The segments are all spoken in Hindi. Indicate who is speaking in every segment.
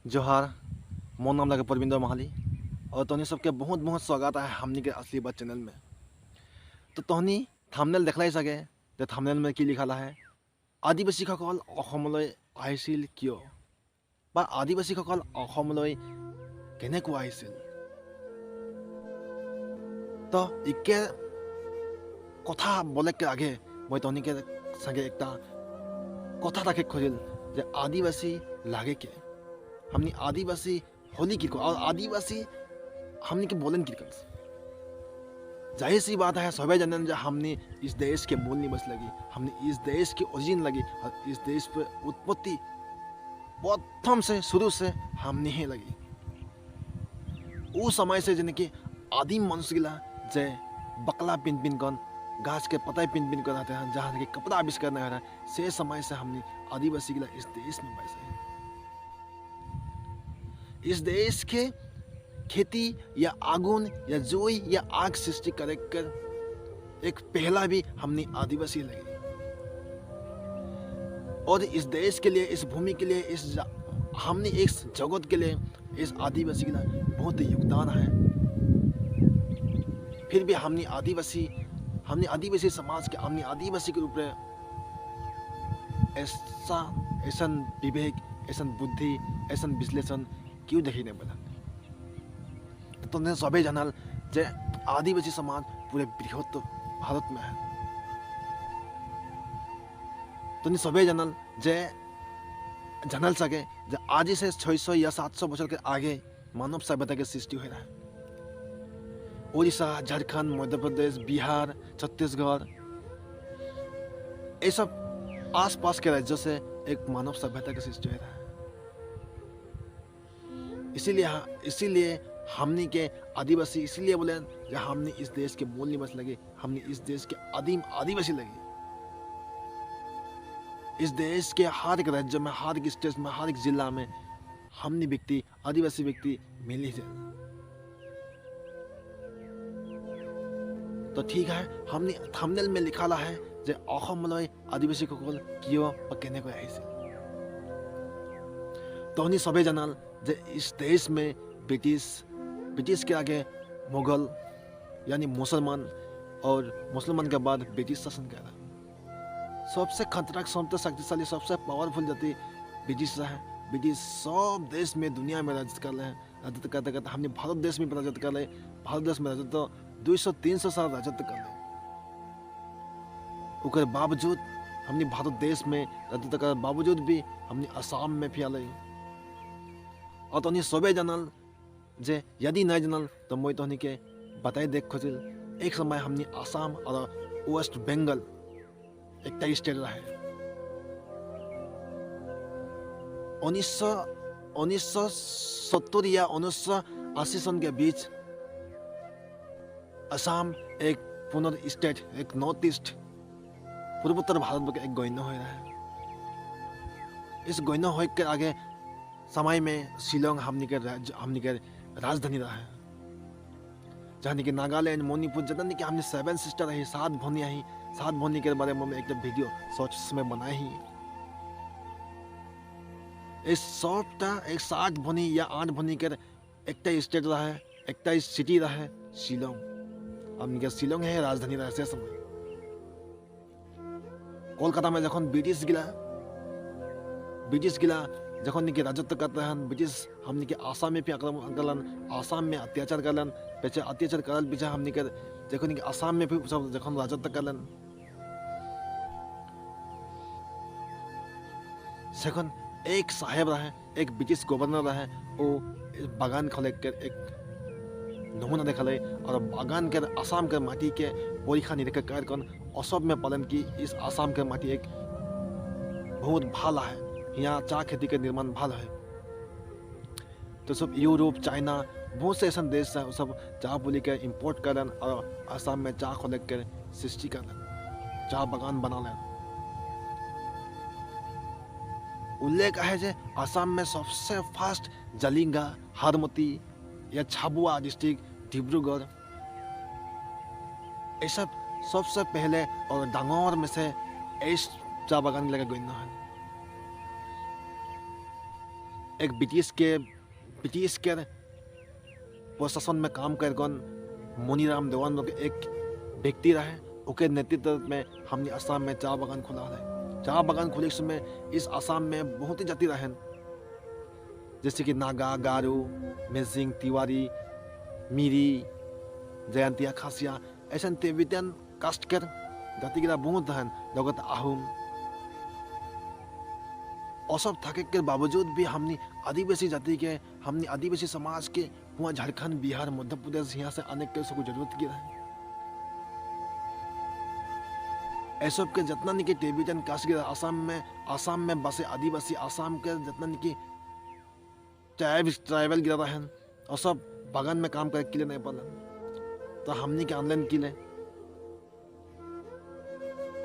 Speaker 1: जोहार। मोर नाम लगे परविंदर महाली और तोहनी सबके बहुत बहुत स्वागत है हमनी के असली बात चैनल में। तो तोहनी थामनेल देखलाई सके जे थामनेल में की लिखाला है आदिवासीসকল অসমলৈ আহিছিল কিয় বা আদিবাসীসকল অসমলৈ কেনেকৈ আহিছিল। তো ইকে কথা বলেকে আগে মই তহনিকে চাগে একটা কথা তাকে খুঁজিল যে आदिवासी लागे के हमनी आदिवासी होली की और आदिवासी हमनी के बोलन की जाहिर सी बात है सभी जानन जो हमने इस देश के मूल निवास लगी, हमने इस देश की ओरिजिन लगी और इस देश पर उत्पत्ति प्रथम से शुरू से हमने ही लगी। उस समय से जन कि आदिम मनुष्य गिला जय बकला पिन पिन कन घास के पता पिन पिन कर आते हैं जहाँ के कपड़ा आविष्कार नहीं हो रहा है से समय से हमने आदिवासी गिला इस देश में बसे हैं। इस देश के खेती या आगुन या जोई या आग सृष्टि कर एक पहला भी हमने आदिवासी लगे और इस देश के लिए इस भूमि के लिए हमने इस जगत के लिए इस आदिवासी का बहुत योगदान है। फिर भी हमने आदिवासी समाज के हमने आदिवासी के रूप में ऐसा विवेक ऐसा बुद्धि ऐसा विश्लेषण क्यों देखी नहीं पड़ा। तो तुमने सभी जानल जे आदिवासी समाज पूरे बृहत भारत में है। तुमने सभी जानल जे जानल सके जे आज से 600 या 700 वर्ष के आगे मानव सभ्यता के सृष्टि हो रहा है। उड़ीसा, झारखंड, मध्य प्रदेश, बिहार, छत्तीसगढ़ ये सब आसपास के राज्यों से एक मानव सभ्यता की सृष्टि हो रहा है। इसीलिए हमने के आदिवासी इसलिए बोले हमने इस देश के मूल निवास लगे, हमने इस देश के आदिम आदिवासी लगे। इस देश के हर एक राज्य में, हर एक स्टेट में, हर एक जिला में हमने व्यक्ति आदिवासी व्यक्ति मिल ही जाए। तो ठीक है, हमने थंबनेल में लिखाला है जे অসমলৈ आदिवासीসকল কিয় বা কেনেকৈ আহিছিল। तो हमने सभी जानल जे इस देश में ब्रिटिश के आगे मुगल यानी मुसलमान और मुसलमान के बाद ब्रिटिश शासन कर रहा। सबसे खतरनाक, सबसे शक्तिशाली, सबसे पावरफुल जाति ब्रिटिश है। ब्रिटिश सब देश में दुनिया में राजत्व कर रहे हैं। राजत्व करते करते हमने भारत देश में राजत्व कर रहे। भारत देश में राजत्व 200-300 साल राजत्व कर रहे। उसके बावजूद हमने भारत देश में राजत्व कर बावजूद भी हमने असम में फैले। और तो सभी जानल जे यदि नहीं जानल तो मैं तो के बताई देख खोजिल। एक समय हमने असम और वेस्ट बंगाल एक स्टेट रहा है। 1970 या 1980 सन के बीच असम एक पुनः स्टेट, एक नॉर्थ ईस्ट पूर्वोत्तर भारत का एक गण्य हो रहा है। इस गण्य हो के आगे समय में शिलोंग हमने के राजधानी रहा है। जहाँ कि नागालैंड, मणिपुर जतन कि हमने 7 सिस्टर रही, 7 भौनी आई। 7 भौनी के बारे में एक वीडियो शॉर्ट्स में बनाई ही। इस 7 भौनी या 8 भौनी के एक स्टेट रहा है, एक सिटी रहा है शिलोंग। हमने शिलोंग है राजधानी रहा से समय। कोलकाता में जखन ब्रिटिश गिला जखन निके राजत्व करते हैं ब्रिटिश हमने के आसाम में भी आक्रमण करलन, आसाम में अत्याचार करलन। पीछे अत्याचार करल पीछे हमने के जखन कि आसाम में भी सब जखन राजत्व करलन जखन एक साहेब रहे, एक ब्रिटिश गवर्नर रहे। वो बागान खोले कर एक नमूना देखले और बागान के आसाम के माटी के परीक्षा निरीक्षण कर असम में पालन की इस आसाम के माटी एक बहुत भाला है, यहाँ चाय खेती के निर्माण भाल है। तो सब यूरोप, चाइना बहुत से ऐसा देश है सब चाय बोली के इम्पोर्ट करन और आसाम में चाय खोले कर सृष्टि करन, चाय बागान बना लें। उल्लेख है जे आसाम में सबसे फास्ट जलिंगा, हारमती या झाबुआ डिस्ट्रिक्ट, डिब्रूगढ़ ये सब सबसे पहले और डांगोर में से चाय बागान लगा गण्य है। एक ब्रिटिश के प्रशासन में काम कर कौन मोनीराम देवान लोग एक व्यक्ति रहे, उनके नेतृत्व में हमने असम में चाय बागान खुला है। चाय बागान खुले समय इस असम में बहुत ही जाति रहे, जैसे कि नागा, गारो, मेजिंग, तिवारी, मिरी, जयंतिया, खासिया, ऐसा तिब्बतियन कास्ट कर जाति गिला बहुत हैं, लगत आहूम और सब थके के बावजूद भी हमने आदिवासी जाति के, हमने आदिवासी समाज के वहाँ झारखंड, बिहार, मध्य प्रदेश यहाँ से आने के सबको जरूरत की है। ऐसा के जितना निकी तिब्बतियन कास्ट के आसाम में बसे आदिवासी, आसाम के जितना निकी ट्राइबल गिरा है और सब बागान में काम करे के लिए नहीं पालन, तो हमने के ऑनलाइन के लिए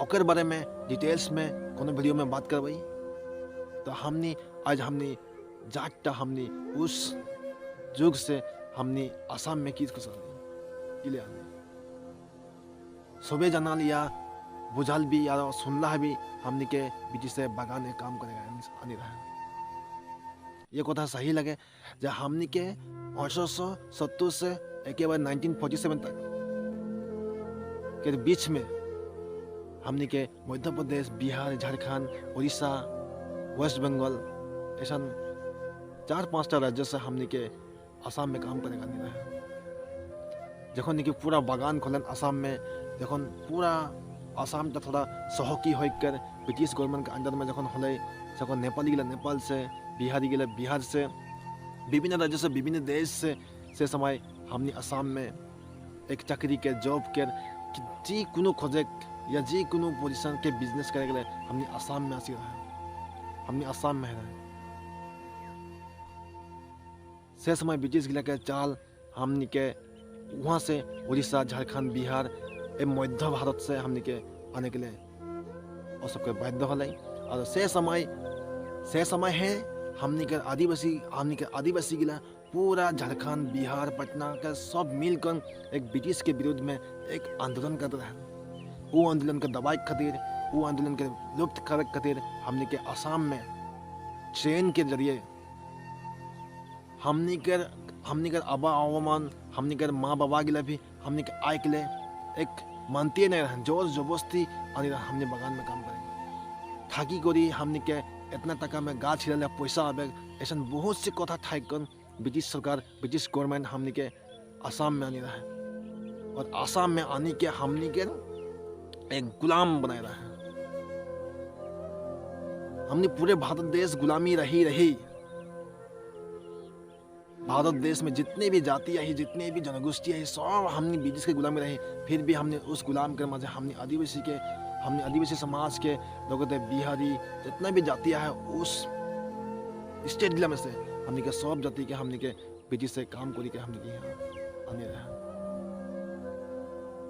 Speaker 1: ओकर बारे में डिटेल्स में कोनो वीडियो में बात करवाई। तो आज हमने जागता हमने उस युग से हमने आसाम में किस कुछ किले आने सुबह जाना लिया बुझाल भी या सुनला भी हमने के ब्रिटिश से बागान में काम करेगा आने रहा। ये कथा सही लगे जब हमने के 1870 से एक बार 1947 तक के बीच में हमने के मध्य प्रदेश, बिहार, झारखंड, उड़ीसा, वेस्ट बंगाल ऐसा 4-5टा राज्य से हमने के आसाम में काम करेगा नहीं रहा। जखन कि पूरा बागान खोलन आसाम में, जखन पूरा आसाम का थोड़ा सहकी होकर ब्रिटिश गवर्नमेंट के अंडर में जखन होले, जखन नेपाली गिला नेपाल से, बिहारी गिला बिहार से, विभिन्न राज्य से, विभिन्न देश से समय हमने आसाम में एक चाकरी के जॉब के जी कोनो खोजे या जी कोनो पोजीशन के बिजनेस करे के हमने आसाम में आसी रहा, हमने आसाम में रहे। से समय ब्रिटिश गिला के चाल हमने के वहाँ से उड़ीसा, झारखंड, बिहार एवं मध्य भारत से हमने के आने के लिए और सबके बाध्य होले। और से समय है हमने के आदिवासी गिला पूरा झारखंड, बिहार, पटना का सब मिलकर एक ब्रिटिश के विरुद्ध में एक आंदोलन करते रहे। वो आंदोलन के दबाई खातिर, वो आंदोलन के लुप्त करे खातिर हमने के आसाम में ट्रेन के जरिए हमने के आबा आवामान, हमने के माँ बाबा गिला भी हमने के आय के लिए एक मानते नहीं रहे, जोर जबरदस्ती आने रहा हमने बागान में काम करेंगे थाकी करी हमने के इतना टका में गाछ छिड़े पैसा आवे, ऐसा बहुत से कथा ठाकन ब्रिटिश सरकार, ब्रिटिश गवर्नमेंट हमने के आसाम में आने रहा है और आसाम में आने के हमने के एक गुलाम बनाए रहा है। हमने पूरे भारत देश गुलामी रही। भारत देश में जितने भी जातियाँ ही, जितने भी जनगोष्ठियाँ ही, सब हमने ब्रिटिश के गुलामी रही। फिर भी हमने उस गुलाम के मजे हमने आदिवासी समाज के लोगों थे, बिहारी जितना भी जातियाँ है उस स्टेट जिला में से हमने के सब जाति के हमने के ब्रिटिश से काम करी के हमने के यहाँ आने रहा।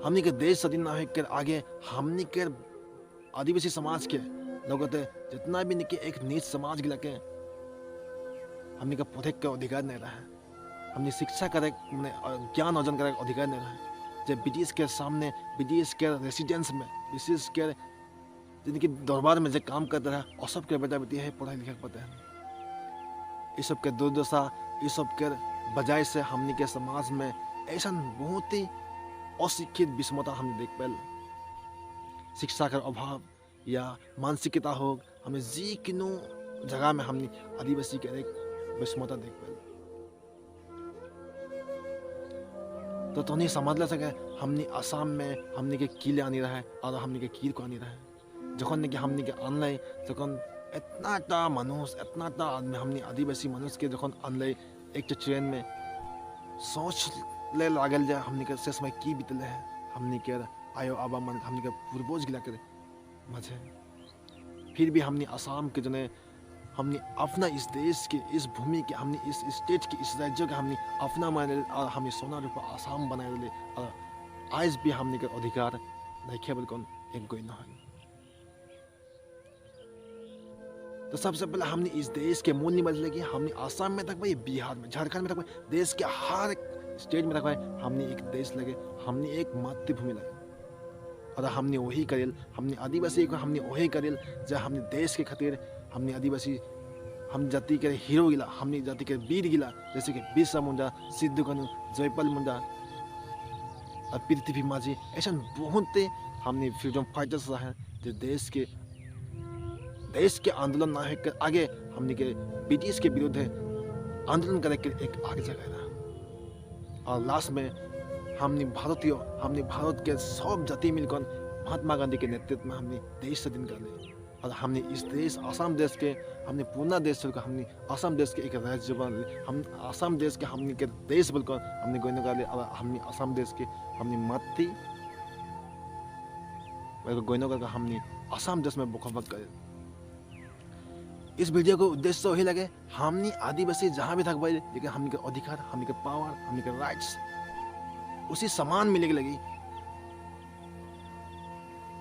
Speaker 1: हमने के देश स्वाधीन न होकर आगे हमने के आदिवासी समाज के लोगों थे जितना भी निके एक नीच समाज गिला के हमने का पढ़े का अधिकार नहीं रहा, हमने शिक्षा करे ज्ञान अर्जन करे अधिकार नहीं रहा। जब ब्रिटिश के सामने, ब्रिटिश के रेसिडेंस में, ब्रिटिश के जिनकी दरबार में जो काम करते रहा और सब के बेटा बेटी है पढ़ाई लिखा पता है, इस सब के दुर्दशा, इस सब के बजाय से हमने के समाज में ऐसा बहुत ही अशिक्षित विषमता हमने देख पाए। शिक्षा का अभाव या मानसिकता हो, हमें जी किनो जगह में हमने आदिवासी के एक विषमता देख पाए। तो नहीं समझ ला सके हमने आसाम में हमने के किले आनी रहा है और हमने के कीर को आनी रहा है। जखन के हमने के अनलाई जखन इतना आदमी हमने आदिवासी मनुष्य के जखन अनलाई एक ट्रेन में सोच ले लागल जाए हमने के शेष में की बीतले है, हमने के आयो आबा मन हमने के पूर्वज गिला करे मजे। फिर भी हमने आसाम के जने हमने अपना इस देश के, इस भूमि के, हमने इस स्टेट के, इस राज्य के हमने अपना माने और हमने सोना रूपा आसाम बनाए ले और आज भी हमने के अधिकार नहीं केवल कौन एक कोई ना है। तो सबसे पहले हमने इस देश के मूल निवासी लगी हमने आसाम में तक भाई, बिहार में, झारखंड में तक भाई, देश के हर स्टेट में तक भाई हमने एक देश लगे, हमने एक मातृभूमि लगे और हमने वही करेल, हमने आदिवासी को हमने वही करेल जब हमने देश के खातिर हमने आदिवासी हम जाति के हीरो गिला, हमनी जाति के वीर गिला, जैसे कि बिरसा मुंडा, सिद्धू कानू, जयपाल मुंडा और पृथ्वी माझी, ऐसा बहुत हमने फ्रीडम फाइटर्स हैं जो देश के आंदोलन ना है कर आगे हमने के ब्रिटिश के विरुद्ध आंदोलन करे के एक आगे जगह। और लास्ट में हमने भारत के सब जाति मिलकर महात्मा गांधी के नेतृत्व में हमने देश स्वाधीन कर लिया। और हमने इस देश आसाम देश के हमने पूर्ण देश छोड़कर हमने आसाम देश के एक राज्य बन, हम आसाम देश के हमने के देश बोलकर हमने गोइन कर लिया। और हमने आसाम देश के हमने मातृ गोइन करके हमने आसाम देश में बखोबत करे। इस वीडियो को उद्देश्य वही लगे हमने आदिवासी जहाँ भी थक पाए, लेकिन हमने के अधिकार, हमने के पावर, हमने के राइट्स उसी समान मिले लगी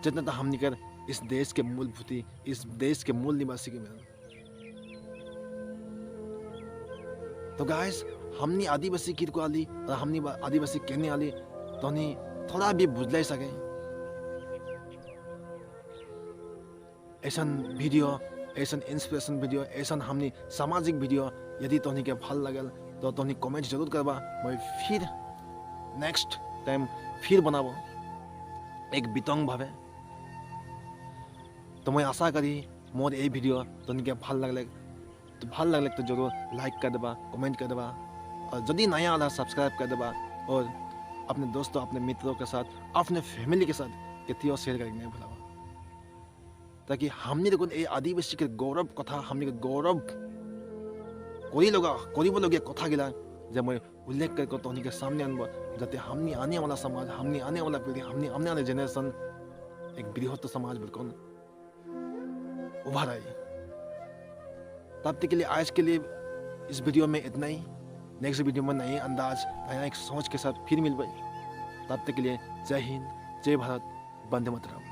Speaker 1: जितना तो हमने कर इस देश के मूलभूति, इस देश के मूल निवासी के मिलन। तो गाइस हमने आदिवासी गीत को आली और हमने आदिवासी कहने आली तो नहीं थोड़ा भी बुझ ले सके। ऐसा वीडियो, ऐसा इंस्पिरेशन वीडियो, ऐसा हमने सामाजिक वीडियो यदि तोहनी के भल लगल तो तोहनी कमेंट जरूर करबा। मैं फिर नेक्स्ट टाइम फिर बनाबो एक बितंग भावे। तो मैं आशा करी मोर ये वीडियो तोहनी के भल लगले तो जरूर लाइक कर देबा, कमेंट कर देबा और यदि नया आला सब्सक्राइब कर देबा और अपने दोस्तों, अपने मित्रों के साथ, अपने फैमिली के साथ केतियो शेयर करके नहीं भूलाबा, ताकि हमने देखो ये आदिवासी के गौरव कथा, हमने के गौरव करीब लोग कथा गिला जब मैं उल्लेख करके तो के सामने अनबो, जाते हमने आने वाला समाज, हमने आने वाला पीढ़ी, हमने आने वाले जनरेशन एक बृहत्तर समाज बिल्कुल उभर आई। तब तक के लिए आज के लिए इस वीडियो में इतना ही। नेक्स्ट वीडियो में नए अंदाज, नया एक सोच के साथ फिर मिल पाई। तब तक के लिए जय हिंद, जय भारत, वंदे मातरम।